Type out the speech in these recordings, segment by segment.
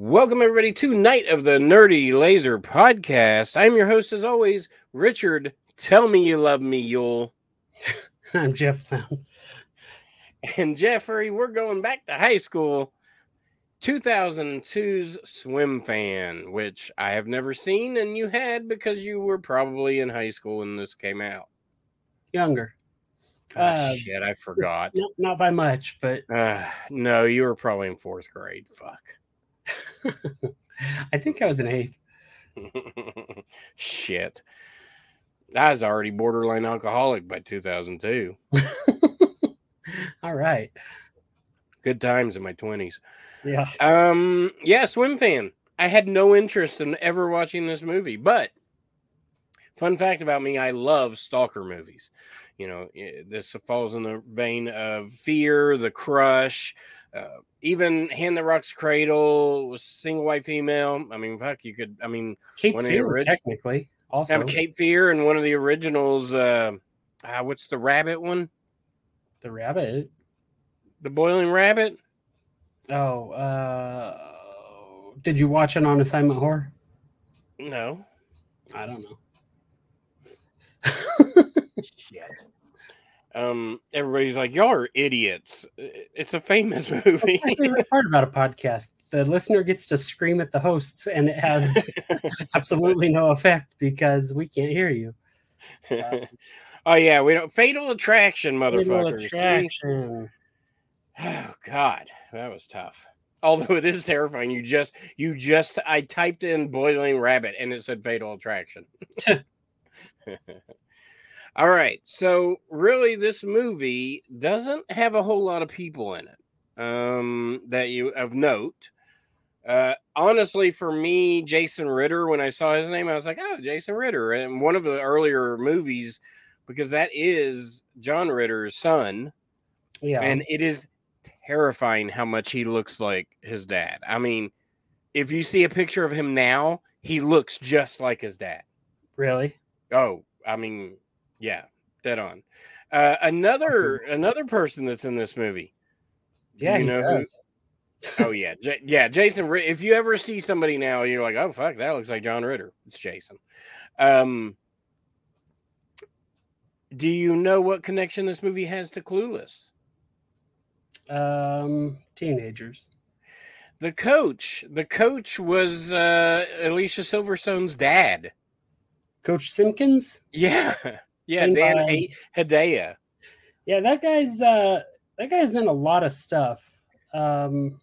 Welcome, everybody, to Night of the Nerdy Laser podcast. I'm your host, as always, Richard. Tell me you love me, Yule. I'm Jeff Brown. And Jeffrey, we're going back to high school. 2002's Swimfan, which I have never seen, and you had because you were probably in high school when this came out. Younger. Shit, I forgot. Not by much, but... No, you were probably in 4th grade. Fuck. I think I was in 8th. Shit. I was already borderline alcoholic by 2002. All right. Good times in my 20s. Yeah. Yeah, Swimfan. I had no interest in ever watching this movie, but fun fact about me, I love Stalker movies. You know, this falls in the vein of Fear, The Crush, even Hand That Rocks Cradle, Single White Female. I mean, fuck, you could, I mean, Cape Fear, technically, also. Cape Fear, and one of the originals, what's the rabbit one? The rabbit? The Boiling Rabbit? Oh, did you watch it on Assignment Horror? No. I don't know. Shit. Everybody's like, y'all are idiots. It's a famous movie. That's my favorite part about a podcast. The listener gets to scream at the hosts, and it has absolutely no effect because we can't hear you. Oh yeah, we don't. Fatal Attraction, motherfuckers. Fatal Attraction. Oh God, that was tough. Although it is terrifying. I typed in Boiling Rabbit and it said Fatal Attraction. All right, so really, this movie doesn't have a whole lot of people in it that you of note. Honestly, for me, Jason Ritter, when I saw his name, I was like, oh, Jason Ritter. And one of the earlier movies, because that is John Ritter's son. Yeah. And it is terrifying how much he looks like his dad. I mean, if you see a picture of him now, he looks just like his dad. Really? Oh, I mean, yeah, dead on. Another person that's in this movie. Yeah, you know does. Oh yeah, Jason. If you ever see somebody now, you're like, oh fuck, that looks like John Ritter. It's Jason. Do you know what connection this movie has to Clueless? Teenagers. The coach was Alicia Silverstone's dad. Coach Simpkins? Yeah. Dan Hedaya. Yeah, that guy's in a lot of stuff. Very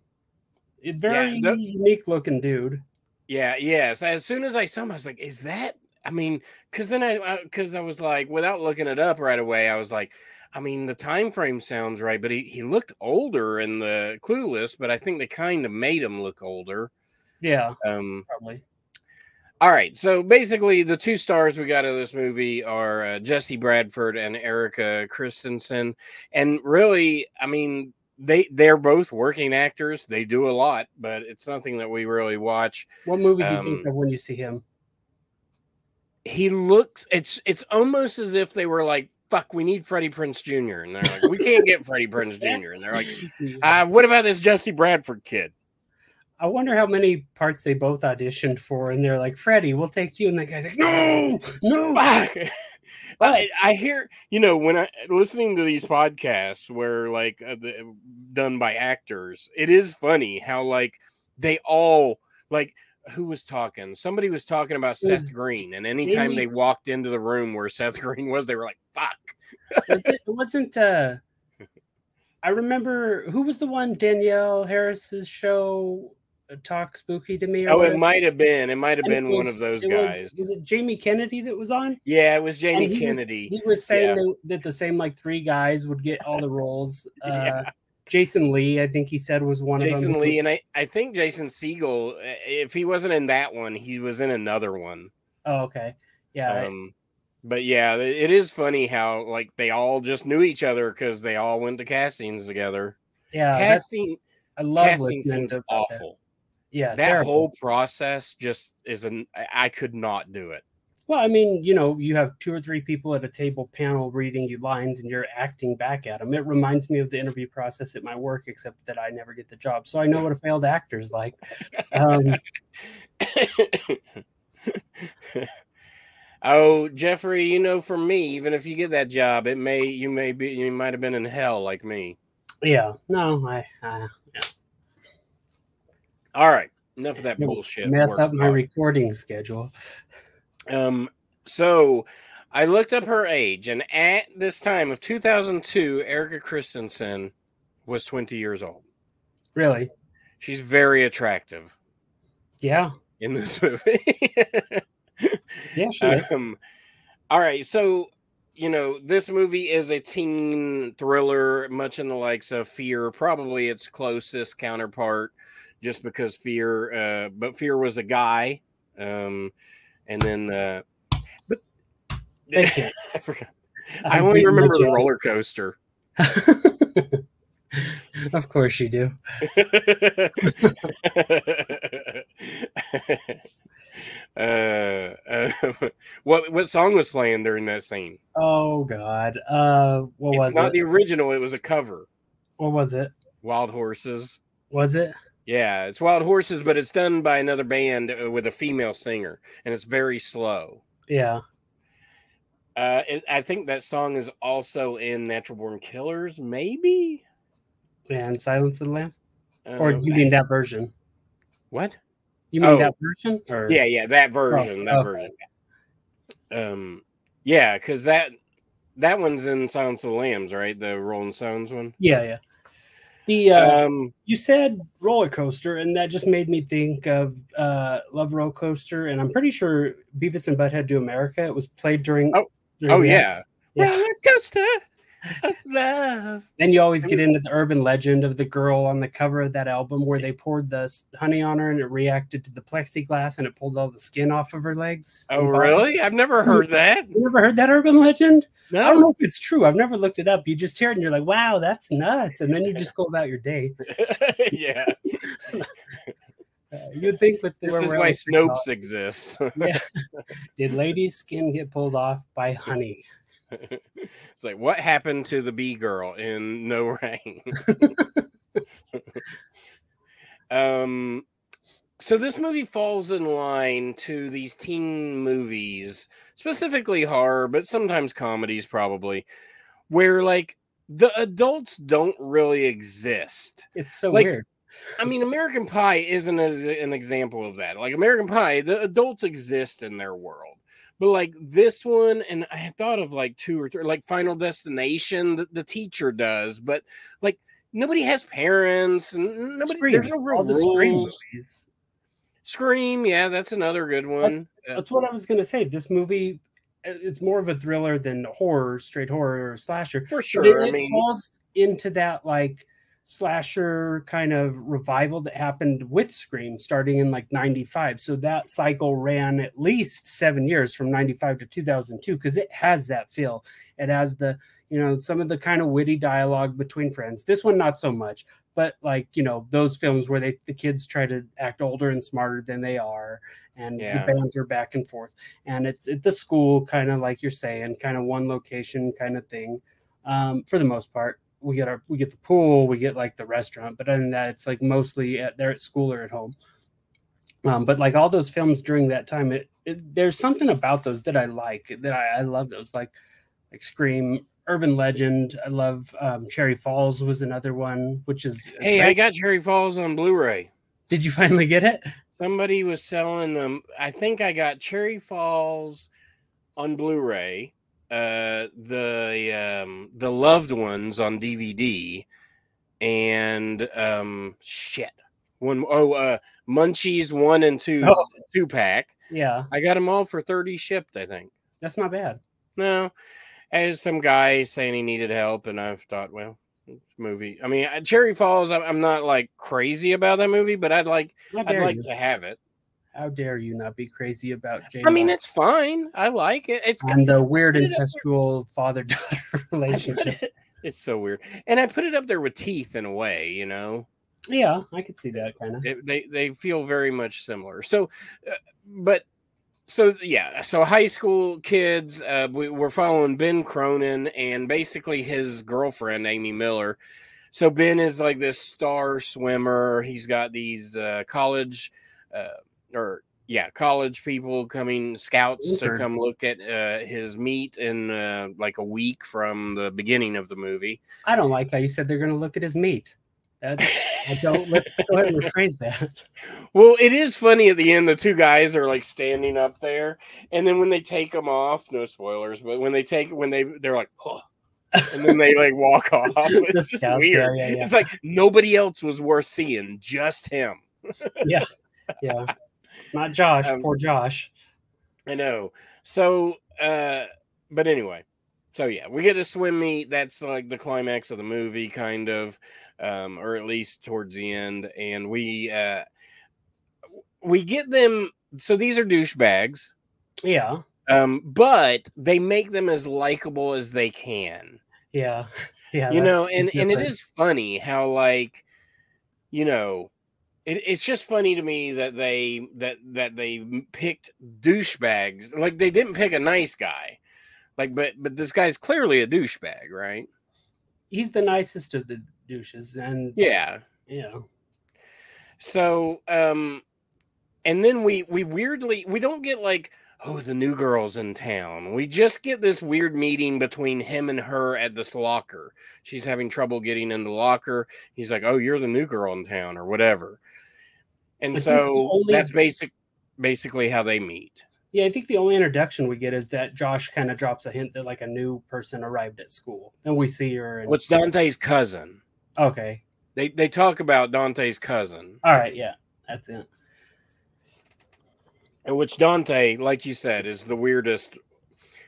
unique looking dude. Yeah, yes. As soon as I saw him, I was like, is that? I mean, because I was like, without looking it up right away, I was like, I mean, the time frame sounds right, but he looked older in the Clueless, but I think they kind of made him look older. Yeah, probably. All right, so basically the two stars we got in this movie are Jesse Bradford and Erica Christensen. And really, I mean, they're both working actors. They do a lot, but it's nothing that we really watch. What movie do you think of when you see him? He looks, it's almost as if they were like, fuck, we need Freddie Prinze Jr. And they're like, we can't get Freddie Prinze Jr. And they're like, what about this Jesse Bradford kid? I wonder how many parts they both auditioned for, and they're like, Freddie, we'll take you. And the guy's like, no. I hear, when I listening to these podcasts where like done by actors, it is funny how like they all like, who was talking? Somebody was talking about Seth Green, and anytime they walked into the room where Seth Green was, they were like, fuck. It wasn't, I remember, who was the one, Danielle Harris's show, Talk Spooky to Me? It might have been. It might have been one of those guys. Was it Jamie Kennedy that was on? Yeah, it was Jamie Kennedy. He was saying that the same like 3 guys would get all the roles. Jason Lee, I think he said, was one of them. Jason Lee, and I think Jason Segel, if he wasn't in that one, he was in another one. Oh, okay. Yeah. But yeah, it is funny how like they all just knew each other because they all went to castings together. Yeah. I love casting seems awful. Yeah. That whole process just I could not do it. Well, I mean, you know, you have 2 or 3 people at a table panel reading you lines and you're acting back at them. It reminds me of the interview process at my work, except that I never get the job. So I know what a failed actor is like. Oh, Jeffrey, you know, for me, even if you get that job, you might have been in hell like me. Yeah, no, yeah. All right, enough of that bullshit. Mess up my recording schedule. So I looked up her age, and at this time of 2002, Erica Christensen was 20 years old. Really? She's very attractive. Yeah. In this movie. Yeah, she is. All right, so, you know, this movie is a teen thriller, much in the likes of Fear, probably its closest counterpart, just because Fear, but Fear was a guy, and then, but thank you. I forgot. I only remember the roller coaster. Of course you do. What song was playing during that scene? Oh God, what was it? It's not the original; it was a cover. What was it? Wild Horses. Was it? Yeah, it's Wild Horses, but it's done by another band with a female singer, and it's very slow. Yeah. I think that song is also in Natural Born Killers, maybe. And Silence of the Lambs, or you mean that version? What? You mean that version? Or? Yeah, that version. Version. Yeah, because that one's in Silence of the Lambs, right? The Rolling Stones one. Yeah. The you said roller coaster, and that just made me think of Love Roller Coaster, and I'm pretty sure Beavis and Butthead Do America. It was played during. Yeah. Roller coaster of love. Then you always get into the urban legend of the girl on the cover of that album where they poured the honey on her and it reacted to the plexiglass and it pulled all the skin off of her legs. Oh, really? I've never heard that. You never heard that urban legend? No. I don't know if it's true. I've never looked it up. You just hear it and you're like, wow, that's nuts. And then you just go about your day. Yeah. You'd think with this is why Snopes exists. Yeah. Did ladies' skin get pulled off by honey? It's like, what happened to the bee girl in No Rain? So this movie falls in line to these teen movies, specifically horror, but sometimes comedies probably, where like the adults don't really exist. It's so weird. I mean, American Pie isn't an example of that. Like American Pie, the adults exist in their world. But like this one, and I had thought of like 2 or 3, like Final Destination, the teacher does, but like nobody has parents, and nobody. There's no real rules. Scream, yeah, that's another good one. That's what I was gonna say. This movie, it's more of a thriller than horror, straight horror or slasher. For sure. I mean, it falls into that like slasher kind of revival that happened with Scream starting in like 95. So that cycle ran at least 7 years from 95 to 2002 because it has that feel. It has the, you know, some of the kind of witty dialogue between friends. This one, not so much, but like, you know, those films where the kids try to act older and smarter than they are and the banter back and forth. And it's at the school, kind of like you're saying, kind of one location kind of thing for the most part. We get the pool, we get like the restaurant, but other than that, it's like mostly they're at school or at home. But like all those films during that time, there's something about those that I like, that I love those, like Scream, Urban Legend. I love Cherry Falls was another one, which is hey, I got Cherry Falls on Blu-ray. Did you finally get it? Somebody was selling them. I think I got Cherry Falls on Blu-ray. The Loved Ones on DVD, and Munchies 1 and 2 2-pack. Yeah, I got them all for $30 shipped. I think that's not bad. No, as some guy saying he needed help, and I've thought, well, it's a movie. I mean, Cherry Falls. I'm not like crazy about that movie, but I'd like to have it. How dare you not be crazy about J-Lo? I mean, it's fine. I like it. It's and the weird incestual father-daughter relationship. It's so weird. And I put it up there with Teeth in a way, you know? Yeah, I could see that kind of. They feel very much similar. So, but So yeah, so high school kids, we're following Ben Cronin and basically his girlfriend Amy Miller. So Ben is like this star swimmer. He's got these college, or yeah, college people coming, scouts to come look at his meet in like a week from the beginning of the movie. I don't like how you said they're going to look at his meat. I don't. Let's go ahead and rephrase that. Well, it is funny at the end. The two guys are like standing up there, and then when they take them off, no spoilers, but they're like, oh, and then they like walk off. It's just weird. Yeah. It's like nobody else was worth seeing, just him. Yeah. Not Josh. Poor Josh. I know. So, but anyway. So yeah, we get a swim meet. That's like the climax of the movie, kind of, or at least towards the end. And we get them. So these are douchebags. Yeah. But they make them as likable as they can. Yeah. You know, and it is funny how, like, you know, it's just funny to me that they picked douchebags. Like, they didn't pick a nice guy. Like, but this guy's clearly a douchebag, right? He's the nicest of the douches, and yeah. So, and then we weirdly, we don't get like, oh, the new girl's in town. We just get this weird meeting between him and her at this locker. She's having trouble getting in the locker. He's like, oh, you're the new girl in town, or whatever. And so that's basically how they meet. Yeah, I think the only introduction we get is that Josh kind of drops a hint that like a new person arrived at school, and we see her. And it's Dante's cousin. Okay. They talk about Dante's cousin. All right, yeah, that's it. And which Dante, like you said, is the weirdest.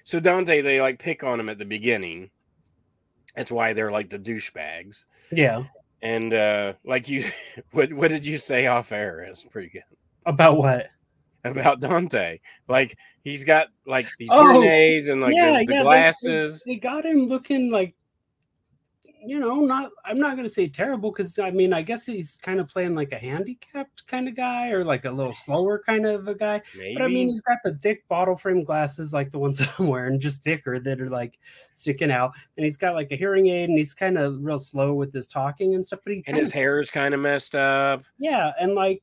So Dante, they like pick on him at the beginning. That's why they're like the douchebags. Yeah. And like you, what did you say off air? It's pretty good. About what? About Dante. Like, he's got like these hearing aids and like the glasses. They got him looking like, you know, I'm not gonna say terrible, because I mean, I guess he's kind of playing like a handicapped kind of guy, or like a little slower kind of a guy. Maybe. But I mean, he's got the thick bottle frame glasses like the ones I'm wearing, just thicker, that are like sticking out. And he's got like a hearing aid, and he's kind of real slow with his talking and stuff. But his hair is kind of messed up. Yeah, and like,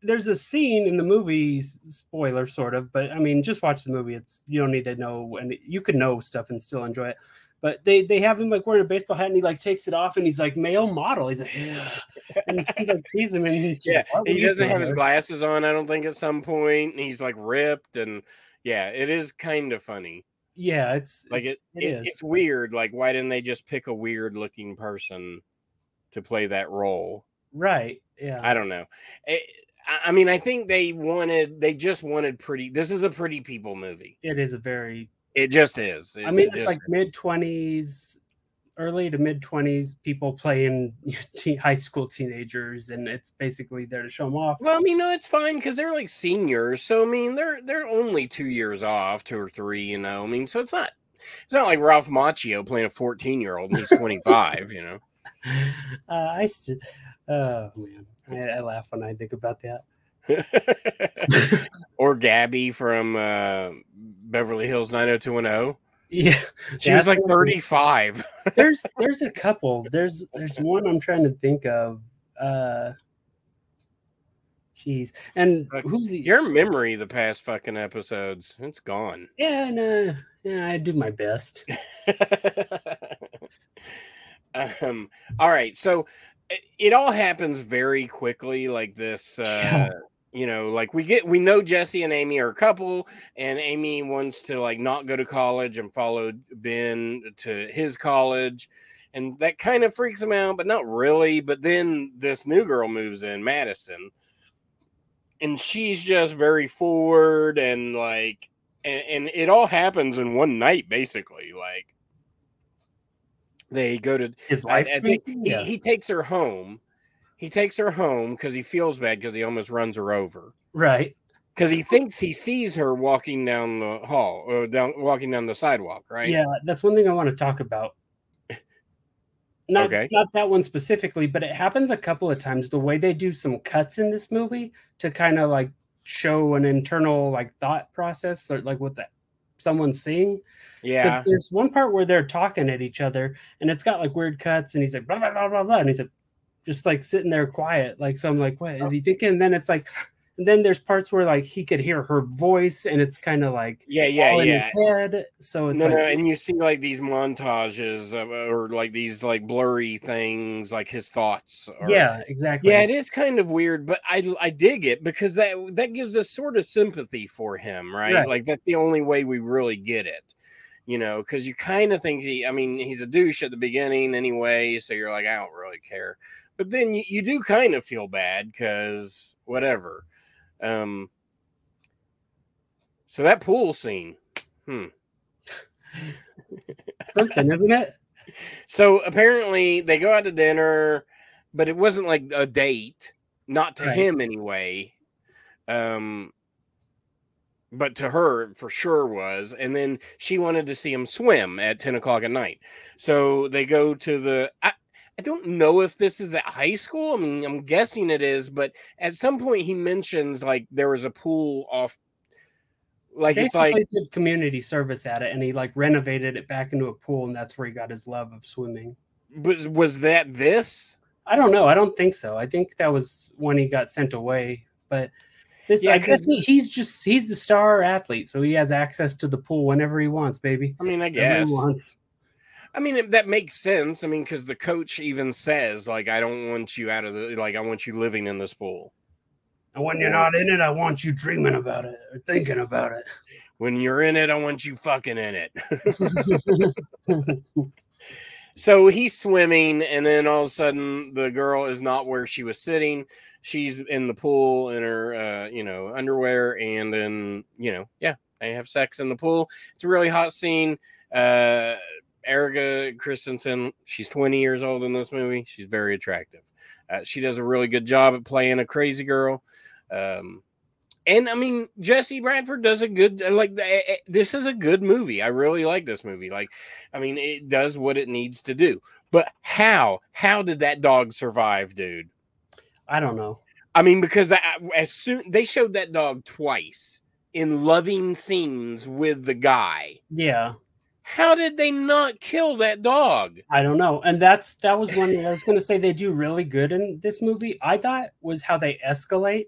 there's a scene in the movie, spoiler sort of, but I mean, just watch the movie. You don't need to know, and you could know stuff and still enjoy it. But they have him like wearing a baseball hat, and he like takes it off, and he's like male model. He's like, yeah. And he like sees him, and he doesn't have his glasses on, I don't think, at some point. And he's like ripped, and yeah, it is kind of funny. Yeah, it's weird. Like, why didn't they just pick a weird looking person to play that role? Right. Yeah. I don't know. I mean, I think they just wanted pretty. This is a pretty people movie. It is a very. It just is. I mean, it's like mid-20s, early to mid-20s people playing high school teenagers, and it's basically there to show them off. Well, I mean, no, it's fine because they're like seniors, so I mean, they're only 2 years off, 2 or 3, you know. I mean, so it's not like Ralph Macchio playing a 14-year-old and he's 25, you know. Oh man, I laugh when I think about that. Or Gabby from Beverly Hills 90210. Yeah, she was like 35. There's a couple. There's one I'm trying to think of. Jeez, and who's your memory? The past fucking episodes, it's gone. Yeah, no, yeah, I do my best. All right, so it all happens very quickly, like this. You know, like we know Jesse and Amy are a couple, and Amy wants to like not go to college and follow Ben to his college, and that kind of freaks him out, but not really. But then this new girl moves in, Madison, and she's just very forward, and like, and it all happens in one night, basically. Like, they go to his life. He takes her home. He takes her home because he feels bad because he almost runs her over. Right. Because he thinks he sees her walking down the hall or walking down the sidewalk, right? Yeah, that's one thing I want to talk about. Not that one specifically, but it happens a couple of times. The way they do some cuts in this movie to kind of like show an internal like thought process, or like what someone's seeing. Because Yeah. there's one part where they're talking at each other, and it's got like weird cuts, and he's like blah blah blah blah blah, and he's like just like sitting there quiet, like, so I'm like, what is he thinking? And then it's like, and then there's parts where like he could hear her voice, and it's kind of like all in his head. So it's like, and you see like these montages or like these like blurry things, like his thoughts. Yeah, exactly. Yeah, it is kind of weird, but I dig it because that gives us sort of sympathy for him, right? Like that's the only way we really get it. You know, because you kind of think he's a douche at the beginning anyway, so you're like, I don't really care. But then you do kind of feel bad because whatever. So that pool scene. Something, isn't it? So apparently they go out to dinner, but it wasn't like a date. Not to him anyway. But to her, for sure was. And then she wanted to see him swim at 10 o'clock at night. So they go to the... I don't know if this is at high school. I mean, I'm guessing it is. But at some point, he mentions, like, there was a pool off... Like, it's like... He did community service at it, and he, like, renovated it back into a pool, and that's where he got his love of swimming. But was that this? I don't know. I don't think so. I think that was when he got sent away. But... I guess he's the star athlete, so he has access to the pool whenever he wants, baby. I mean, I guess. I mean, that makes sense. I mean, because the coach even says, like, I don't want you out of the, like, I want you living in this pool. And when you're not in it, I want you dreaming about it or thinking about it. When you're in it, I want you fucking in it. So he's swimming, and then all of a sudden, the girl is not where she was sitting. She's in the pool in her, underwear, and then, they have sex in the pool. It's a really hot scene. Erica Christensen, she's 20 years old in this movie. She's very attractive. She does a really good job at playing a crazy girl. And I mean, Jesse Bradford does a good, this is a good movie. I really like this movie. Like, I mean, it does what it needs to do. But how did that dog survive, dude? I don't know. I mean, because as soon they showed that dog twice in loving scenes with the guy. Yeah. How did they not kill that dog? I don't know. And that was one I was going to say they do really good in this movie. I thought was how they escalate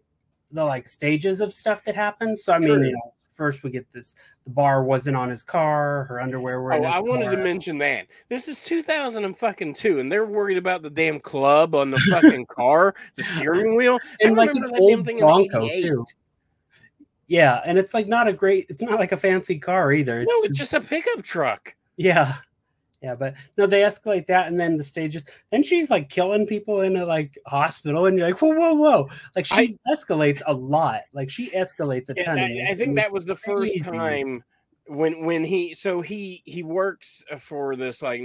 the like stages of stuff that happens. So I mean, first we get this: the bar wasn't on his car, her underwear were in his car. Wanted to mention that this is 2002, and they're worried about the damn club on the fucking car, the steering wheel, and like an old Bronco too. Yeah, and it's like it's not like a fancy car either. It's just a pickup truck. Yeah. Yeah, but no, they escalate that, and then the stages. Then she's like killing people in a like hospital, and you're like, whoa! Like she escalates a lot. Like she escalates a ton. I think that was the first time when he works for this like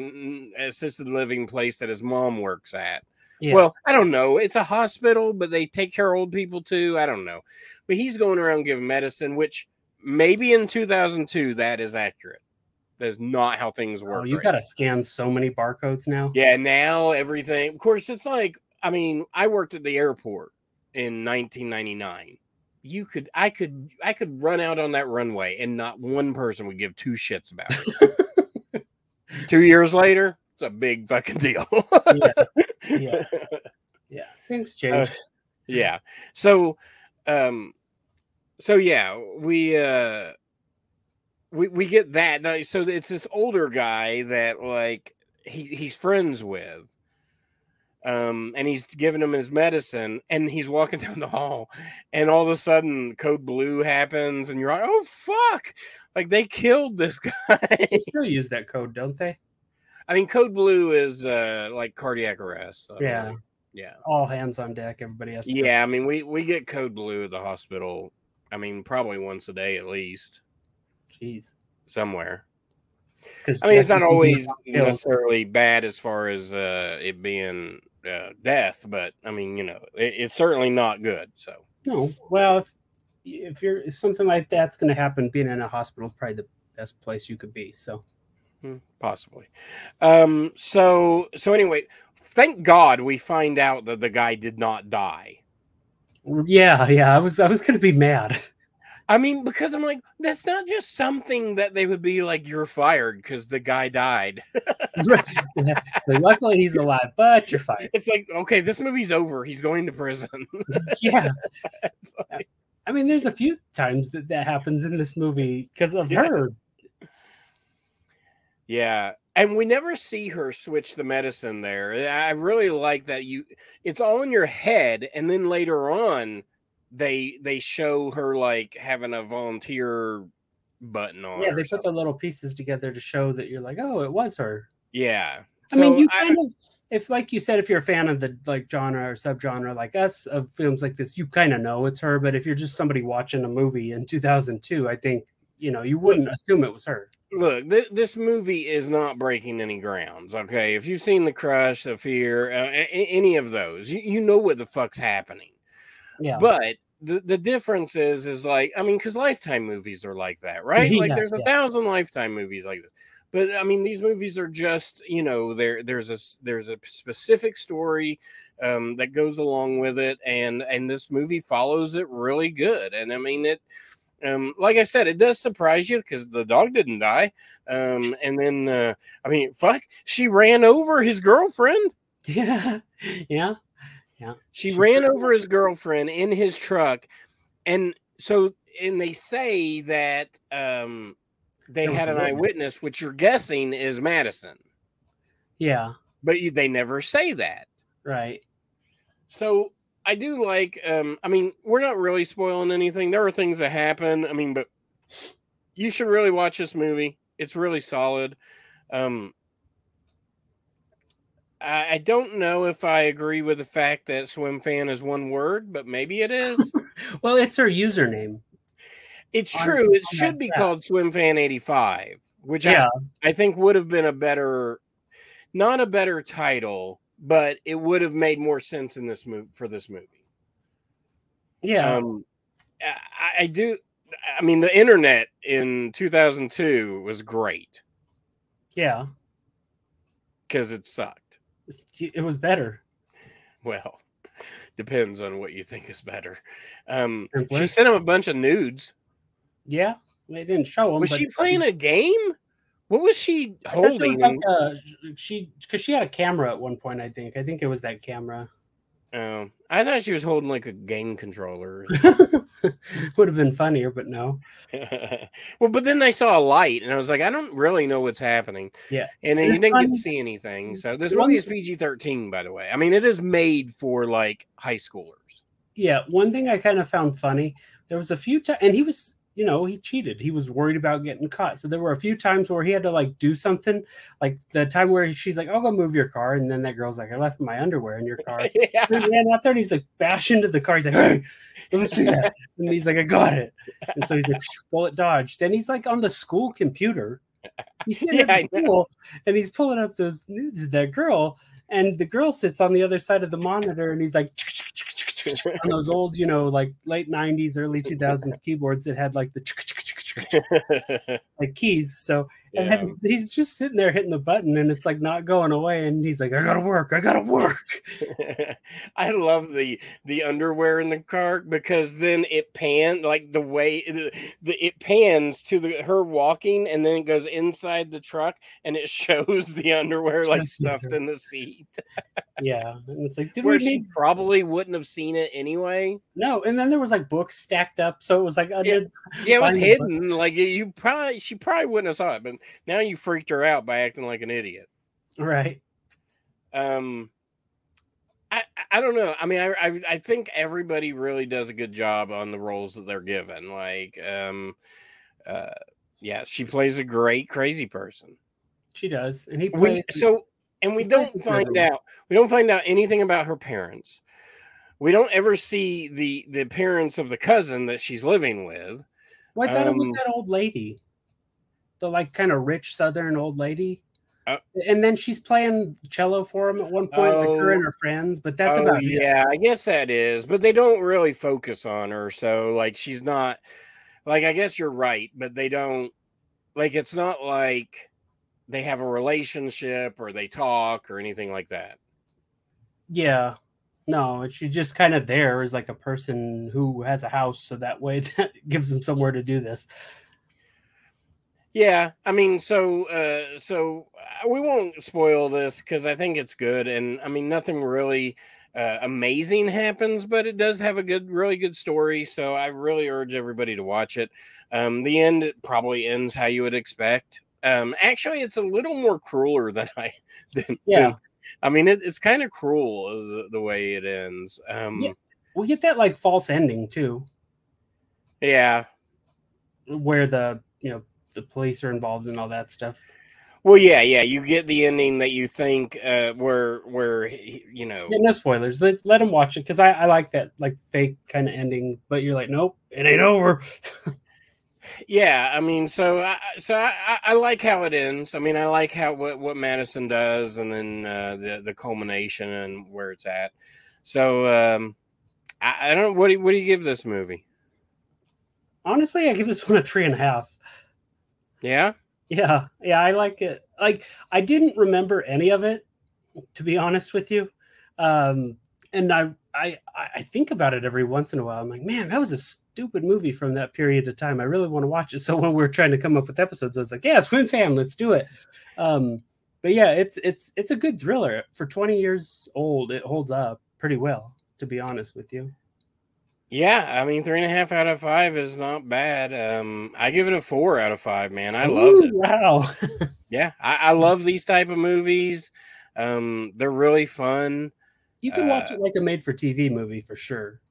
assisted living place that his mom works at. Yeah. Well, I don't know. It's a hospital, but they take care of old people too. I don't know, but he's going around giving medicine, which maybe in 2002 that is accurate. That's not how things work. Oh, you got to scan so many barcodes now. Yeah, now everything. Of course, it's like, I mean, I worked at the airport in 1999. I could run out on that runway and not one person would give two shits about it. 2 years later, it's a big fucking deal. Yeah. Things change. Yeah. So yeah, we get that. So it's this older guy that like he's friends with, and he's giving him his medicine, and he's walking down the hall, and all of a sudden Code Blue happens, and you're like, oh fuck! Like they killed this guy. They still use that code, don't they? I mean, Code Blue is like cardiac arrest. So yeah. Yeah. All hands on deck. Everybody has to. Yeah, I mean, we get Code Blue at the hospital. I mean, probably once a day at least. Jeez. Somewhere. I mean, it's not always necessarily bad as far as it being death, but I mean, it's certainly not good. So no. Well, if something like that's going to happen, being in a hospital is probably the best place you could be. So possibly. So anyway, thank God we find out that the guy did not die. Yeah, yeah. I was gonna be mad. I mean, because I'm like, that's not just something that they would be like, you're fired because the guy died. Right. Luckily he's alive, but you're fired. It's like, okay, this movie's over. He's going to prison. Yeah. Like, I mean, there's a few times that happens in this movie because of her. Yeah. And we never see her switch the medicine there. I really like that it's all in your head, and then later on they show her like having a volunteer button on. Yeah, they put the little pieces together to show that you're like, oh, it was her. Yeah. I mean, you kind of, if like you said, if you're a fan of the like genre or subgenre like us of films like this, you kind of know it's her. But if you're just somebody watching a movie in 2002, I think, you wouldn't assume it was her. Look, this movie is not breaking any grounds, okay? If you've seen The Crush, The Fear, any of those, you know what the fuck's happening. Yeah. But the difference is like, I mean, because Lifetime movies are like that, right? Like there's 1,000 Lifetime movies like this. But I mean, these movies are just, there's a specific story that goes along with it, and this movie follows it really good. And I mean, like I said, it does surprise you because the dog didn't die. And then, I mean, fuck, she ran over his girlfriend. Yeah. Yeah. Yeah. She ran over his girlfriend in his truck. And so, and they say that they had an eyewitness, which you're guessing is Madison. Yeah. But they never say that. Right. So I do like, I mean, we're not really spoiling anything. There are things that happen. I mean, but you should really watch this movie. It's really solid. I don't know if I agree with the fact that Swimfan is one word, but maybe it is. Well, it's her username. It's true. It should be called Swimfan85, which I think would have been not a better title, but it would have made more sense in this movie for this movie. Yeah. I do. I mean, the internet in 2002 was great. Yeah. Because it sucked. It was better. Well, depends on what you think is better. She sent him a bunch of nudes. Yeah. They didn't show them. Was she playing a game? What was she holding? Because she had a camera at one point, I think. I think it was that camera. Oh, I thought she was holding like a game controller. Would have been funnier, but no. Well, but then they saw a light, and I was like, I don't really know what's happening. Yeah. And then you didn't get to see anything. So this movie is PG-13, by the way. I mean, it is made for like high schoolers. Yeah. One thing I kind of found funny, there was a few times, and he was, he cheated. He was worried about getting caught. So there were a few times where he had to like do something, like the time where she's like, I'll go move your car. And then that girl's like, I left my underwear in your car. Yeah. And he ran out there and he's like, bash into the car. He's like, hey, let me see that. And he's like, I got it. And so he's like, bullet dodged. Then he's like on the school computer. He's sitting at the school and he's pulling up those nudes of that girl. And the girl sits on the other side of the monitor and he's like, on those old, like late 90s, early 2000s keyboards that had like the like keys. So, and then he's just sitting there hitting the button and it's like not going away. And he's like, I gotta work. I love the underwear in the car because then it pans like the way it pans to her walking and then it goes inside the truck and it shows the underwear like stuffed in the seat. Yeah. And it's like, she probably wouldn't have seen it anyway. No. And then there was like books stacked up. So it was like, it was hidden. Like she probably wouldn't have saw it, but now you freaked her out by acting like an idiot. Right. I don't know. I mean, I think everybody really does a good job on the roles that they're given. Like, she plays a great crazy person. She does, and he plays. We don't find out anything about her parents. We don't ever see the parents of the cousin that she's living with. Well, I thought it was that old lady, the like kind of rich Southern old lady. And then she's playing cello for him at one point, like her and her friends. But that's about it. Yeah, I guess that is. But they don't really focus on her, so like she's not. Like I guess you're right, but they don't. Like it's not like they have a relationship or they talk or anything like that. Yeah. No, she's just kind of there as like a person who has a house, so that way that gives them somewhere to do this. Yeah, I mean, we won't spoil this because I think it's good, and I mean, nothing really amazing happens, but it does have a really good story. So I really urge everybody to watch it. The end, it probably ends how you would expect. Actually, it's a little more crueler than Yeah. I mean, it's kind of cruel the way it ends. Yeah, we get that like false ending too, Yeah. where the police are involved and all that stuff. Well, yeah, you get the ending that you think where Yeah, no spoilers. Let them watch it because I like that like fake kind of ending, but you're like, nope, it ain't over. Yeah, I mean, I like how it ends. I mean, I like how what Madison does, and then the culmination and where it's at. So I don't know, what do you give this movie? Honestly, I give this one a 3.5. Yeah, Yeah, I like it. Like I didn't remember any of it, to be honest with you. And I think about it every once in a while. I'm like, man, that was a stupid movie from that period of time. I really want to watch it. So when we're trying to come up with episodes, I was like, yeah, Swimfan, let's do it. But yeah, it's a good thriller. For 20 years old, it holds up pretty well, to be honest with you. yeah. I mean, 3.5 out of 5 is not bad. I give it a 4 out of 5. Man, I loved Ooh, it. wow. Yeah, I love these type of movies. They're really fun. You can watch it like a made-for-TV movie for sure.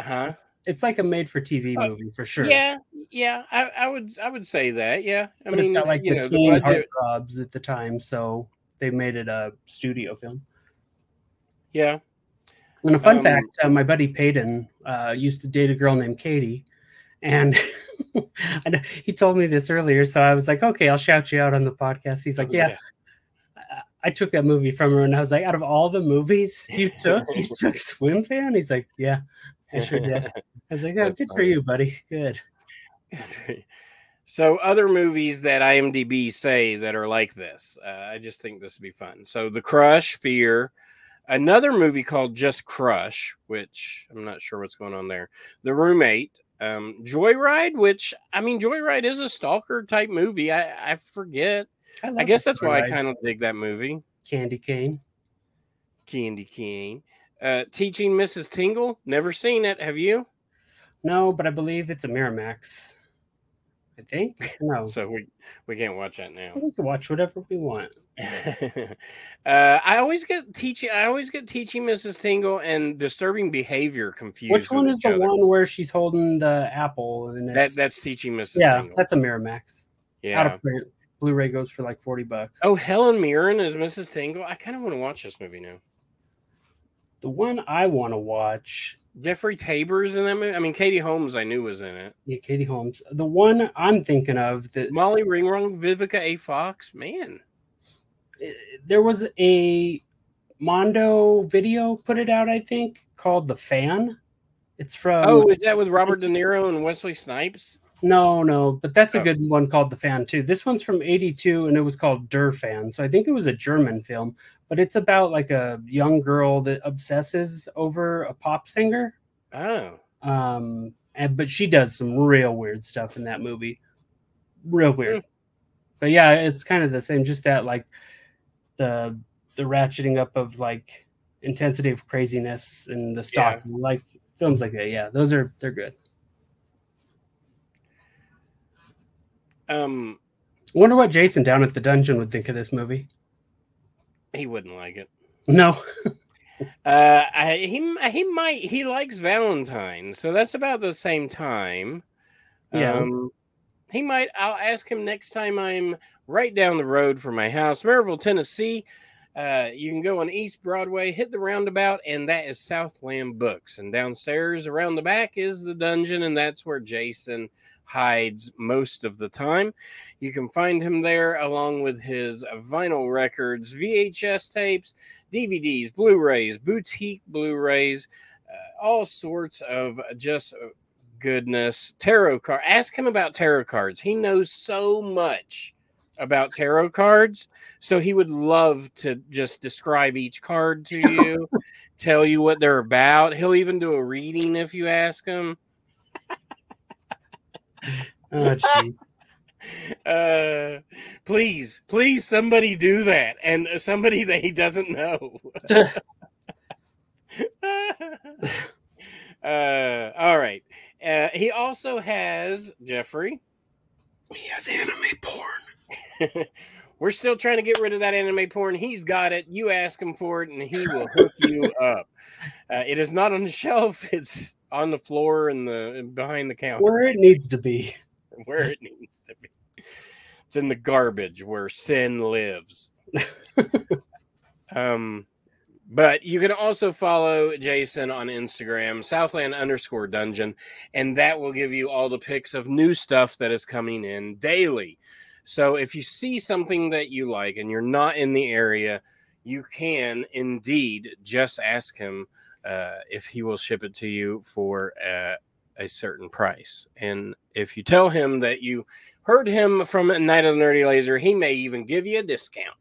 Huh? It's like a made-for-TV movie for sure. Yeah, I would say that. Yeah, I But it's mean, got like the the teen budget. heartthrobs at the time, so they made it a studio film. Yeah. And a fun fact: my buddy Peyton used to date a girl named Katie, and he told me this earlier. So I was like, "Okay, I'll shout you out on the podcast." He's like, "Yeah, I took that movie from her," and I was like, "Out of all the movies you took Swimfan?" He's like, "Yeah, I sure did." I was like, "Oh, good for you, buddy. Good." So other movies that IMDb say that are like this, I just think this would be fun. So The Crush, Fear, another movie called Just Crush, which I'm not sure what's going on there. The Roommate, Joyride, which I mean, Joyride is a stalker type movie. I forget. I guess that's why I kind of dig that movie. Candy Cane. Teaching Mrs. Tingle. Never seen it. Have you? No, but I believe it's a Miramax. I think. No. So we can't watch that now. We can watch whatever we want. I always get teaching Mrs. Tingle and Disturbing Behavior confused. Which one is the one where she's holding the apple? And that's Teaching Mrs. Tingle. Yeah, that's a Miramax. Yeah. Out of print. Blu-ray goes for like $40. Oh, Helen Mirren is Mrs. Tingle. I kind of want to watch this movie now. The one I want to watch. Jeffrey Tabor's in that movie. I mean, Katie Holmes, I knew was in it. Yeah, Katie Holmes. The one I'm thinking of that Molly Ringwald, Vivica A. Fox. Man, there was a Mondo video put it out, I think, called The Fan. It's from. Oh, is that with Robert De Niro and Wesley Snipes? No, but that's a good one called The Fan too. This one's from '82 and it was called Der Fan. So I think it was a German film, but it's about like a young girl that obsesses over a pop singer. Oh. But she does some real weird stuff in that movie. Real weird. But yeah, it's kind of the same, just that like the ratcheting up of like intensity of craziness and the stalking, like films like that. Yeah, they're good. I wonder what Jason down at the dungeon would think of this movie. He wouldn't like it. No. He likes Valentine, so that's about the same time. Yeah. He might. I'll ask him next time I'm right down the road from my house, Maryville, Tennessee. You can go on East Broadway, hit the roundabout, and that is Southland Books. And downstairs around the back is the dungeon, and that's where Jason hides most of the time. You can find him there along with his vinyl records, VHS tapes, DVDs, Blu-rays, boutique Blu-rays, all sorts of just goodness. Tarot card. Ask him about tarot cards. He knows so much about tarot cards. So he would love to just describe each card to you, tell you what they're about. He'll even do a reading if you ask him. Oh, jeez. Please, somebody do that, and somebody that he doesn't know. All right. He also has Jeffrey. He has anime porn. We're still trying to get rid of that anime porn. He's got it. You ask him for it, and he will hook you up. It is not on the shelf. It's on the floor and behind the counter. Where it needs to be. Where it needs to be. It's in the garbage where sin lives. But you can also follow Jason on Instagram, Southland_Dungeon, and that will give you all the pics of new stuff that is coming in daily. So if you see something that you like and you're not in the area, you can indeed just ask him if he will ship it to you for a certain price. And if you tell him that you heard him from Night of the Nerdy Laser, he may even give you a discount.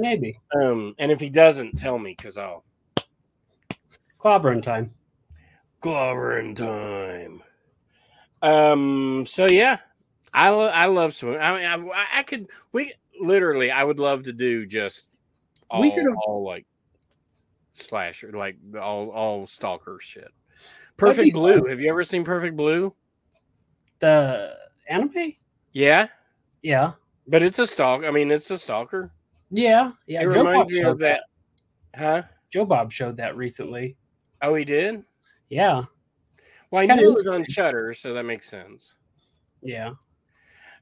Maybe. And if he doesn't, tell me, because I'll... Clobbering time. Clobbering time. So yeah, I love swimming. I mean, I would love to do just all like slasher, like all Stalker shit. Perfect Blue. Have you ever seen Perfect Blue? The anime? Yeah. Yeah. But it's a stalk. I mean, it's a Stalker. Yeah. Yeah. It reminds me of that. Huh? Joe Bob showed that recently. Oh, he did? Yeah. Well, I knew it was on Shudder, so that makes sense. Yeah.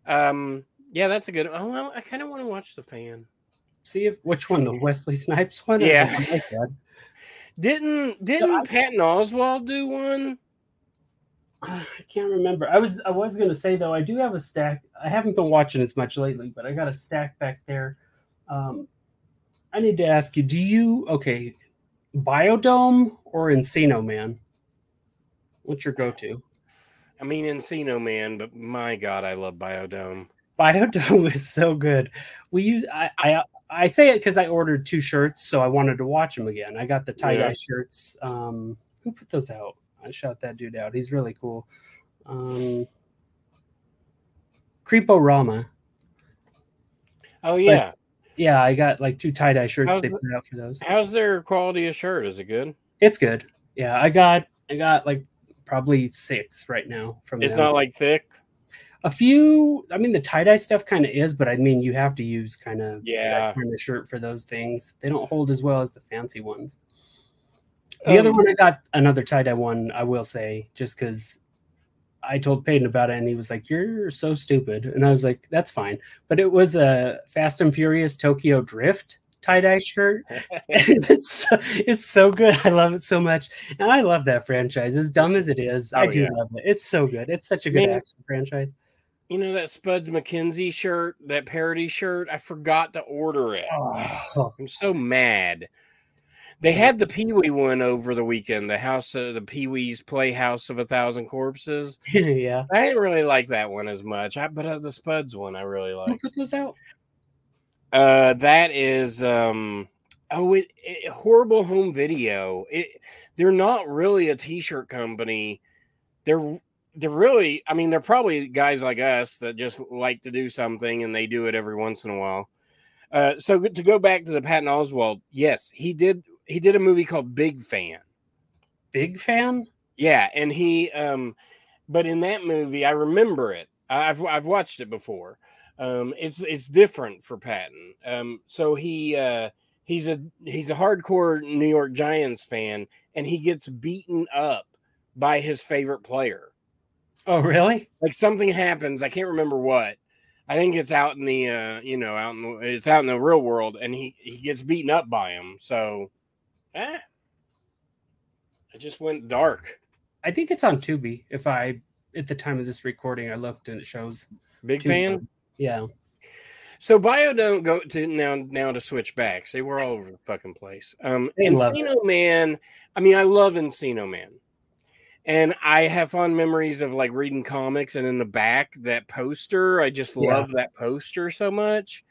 Yeah, that's a good. Oh, well, I kind of want to watch The Fan. See which one, the Wesley Snipes one? Yeah. Didn't Patton Oswalt do one? I can't remember. I was going to say, though, I do have a stack. I haven't been watching as much lately, but I got a stack back there. I need to ask you, Biodome or Encino Man? What's your go-to? I mean, Encino Man, but my God, I love Biodome. Biodome is so good. I say it because I ordered 2 shirts, so I wanted to watch them again. I got the tie-dye shirts. Who put those out? I shot that dude out. He's really cool. Creeporama. Oh, yeah. Yeah, I got like 2 tie-dye shirts they put out for those. How's their quality of shirt? Is it good? It's good. Yeah, I got like probably 6 right now from them. It's not like thick? A few, I mean, the tie-dye stuff kind of is, but I mean, you have to use kind of that kind of shirt for those things. They don't hold as well as the fancy ones. The other one, I got another tie-dye one, I will say, just because I told Peyton about it, and he was like, "You're so stupid." And I was like, "That's fine." But it was a Fast and Furious Tokyo Drift tie-dye shirt. It's so good. I love it so much. And I love that franchise. As dumb as it is, I do love it. It's so good. It's such a good action franchise. You know that Spuds McKenzie shirt, that parody shirt? I forgot to order it. Oh. I'm so mad. They had the Pee-wee one over the weekend, the Pee-wee's Playhouse of 1,000 Corpses. Yeah. I didn't really like that one as much, but the Spuds one I really like. Who put those out? That is Horrible Home Video. They're not really a t-shirt company. They're really, I mean, they're probably guys like us that just like to do something, and they do it every once in a while. So to go back to the Patton Oswalt, yes, he did a movie called Big Fan. Big Fan? Yeah, and he but in that movie, I remember it. I've watched it before. It's different for Patton. So he's a hardcore New York Giants fan, and he gets beaten up by his favorite player. Oh, really? Like something happens, I can't remember what. I think it's out in the it's out in the real world, and he gets beaten up by him. So it just went dark. I think it's on Tubi. At the time of this recording, I looked and it shows Big Tubi. Fan. Yeah. So Biodome go to now to switch back. See, we're all over the fucking place. Encino Man. I mean, I love Encino Man, And I have fond memories of like reading comics, and in the back, that poster, I just love that poster so much.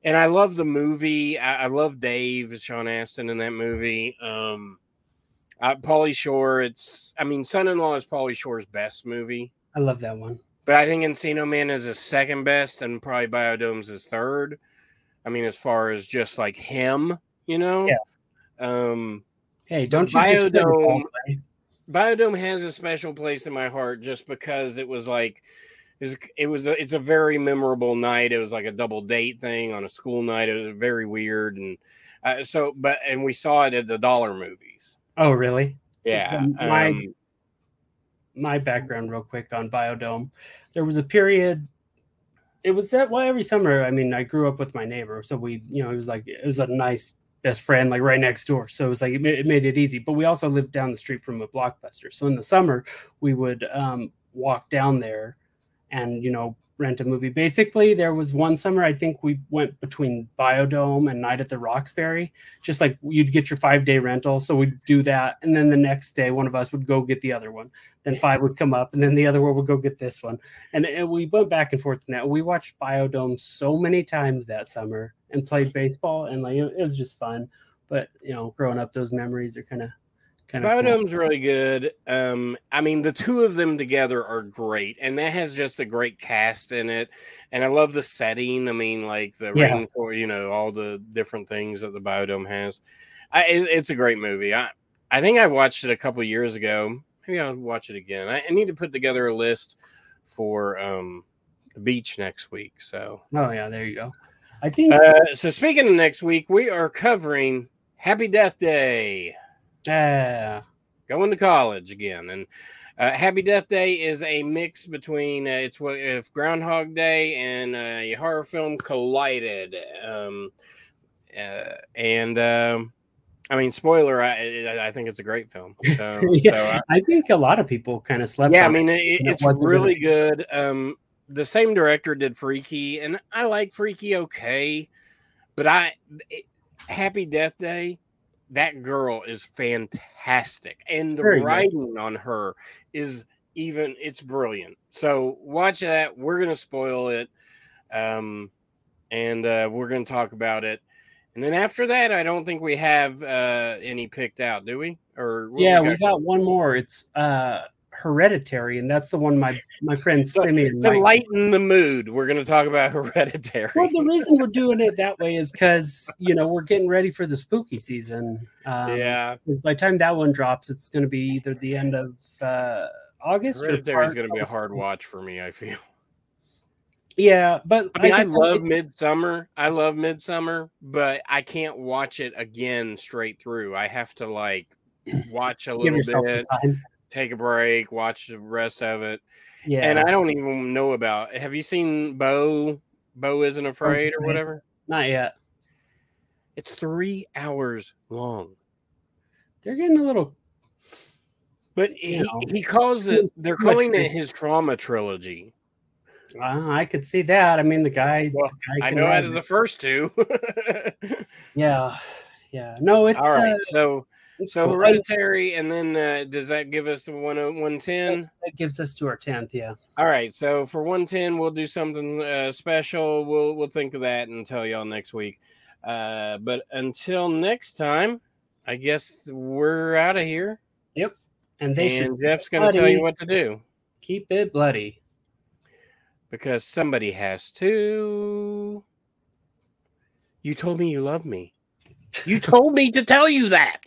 And I love the movie. I love Dave, Sean Astin in that movie. Pauly Shore, Son-in-Law is Pauly Shore's best movie. I love that one. But I think Encino Man is his second best, and probably Biodome's his third. I mean, as far as just like him, you know? Yeah. Hey, don't you Biodome? Biodome has a special place in my heart just because it was like, it's a very memorable night. It was like a double date thing on a school night. It was very weird. And and we saw it at the Dollar Movies. Oh, really? Yeah. So my background real quick on Biodome. There was a period. It was every summer. I mean, I grew up with my neighbor. So it was a nice best friend, like right next door. So it was like, it made it easy, but we also lived down the street from a Blockbuster. So in the summer we would walk down there and, rent a movie. Basically, there was one summer, I think we went between Biodome and Night at the Roxbury, just like you'd get your 5-day rental. So we'd do that. And then the next day, one of us would go get the other one. Then 5 would come up, and then the other one would go get this one. And we went back and forth. Now we watched Biodome so many times that summer and played baseball, and like it was just fun. But growing up, those memories are kind of Biodome's cool. Really good. I mean, the two of them together are great, and that has just a great cast in it. And I love the setting. I mean, like the rain, all the different things that the Biodome has. It's a great movie. I think I watched it a couple of years ago. Maybe I'll watch it again. I need to put together a list for the beach next week. So, oh yeah, there you go. I think. So speaking of next week, we are covering Happy Death Day. Going to college again. And Happy Death Day is a mix between if Groundhog Day and a horror film collided. I mean, spoiler, I think it's a great film. I think a lot of people kind of slept. Yeah, I mean, it's really good. The same director did Freaky, and I like Freaky okay, but Happy Death Day, that girl is fantastic, and the writing on her it's brilliant. So watch that. We're gonna spoil it, and we're gonna talk about it. And then after that, I don't think we have any picked out, do we? Or we got one more. It's Hereditary, and that's the one my friend Simeon. To lighten the mood, we're going to talk about Hereditary. Well, the reason we're doing it that way is because we're getting ready for the spooky season. Because by the time that one drops, it's going to be either the end of August. Hereditary is going to be a hard watch for me, I feel. Yeah, but I mean, I love Midsummer, but I can't watch it again straight through. I have to like watch a little bit, take a break, watch the rest of it. Yeah, and I don't even know about. Have you seen Beau Isn't Afraid or whatever? Not yet. It's 3 hours long. They're getting a little. But he calls it. They're calling it his trauma trilogy. I could see that. I mean, the guy. Well, I know out of the first two. Yeah. No, it's all right. So cool. Hereditary, and then does that give us 110? That gives us to our 10th. Yeah. All right. So for 110, we'll do something special. We'll think of that and tell y'all next week. But until next time, I guess we're out of here. Yep. And Jeff's going to tell you what to do. Keep it bloody. Because somebody has to. You told me you love me. You told me to tell you that.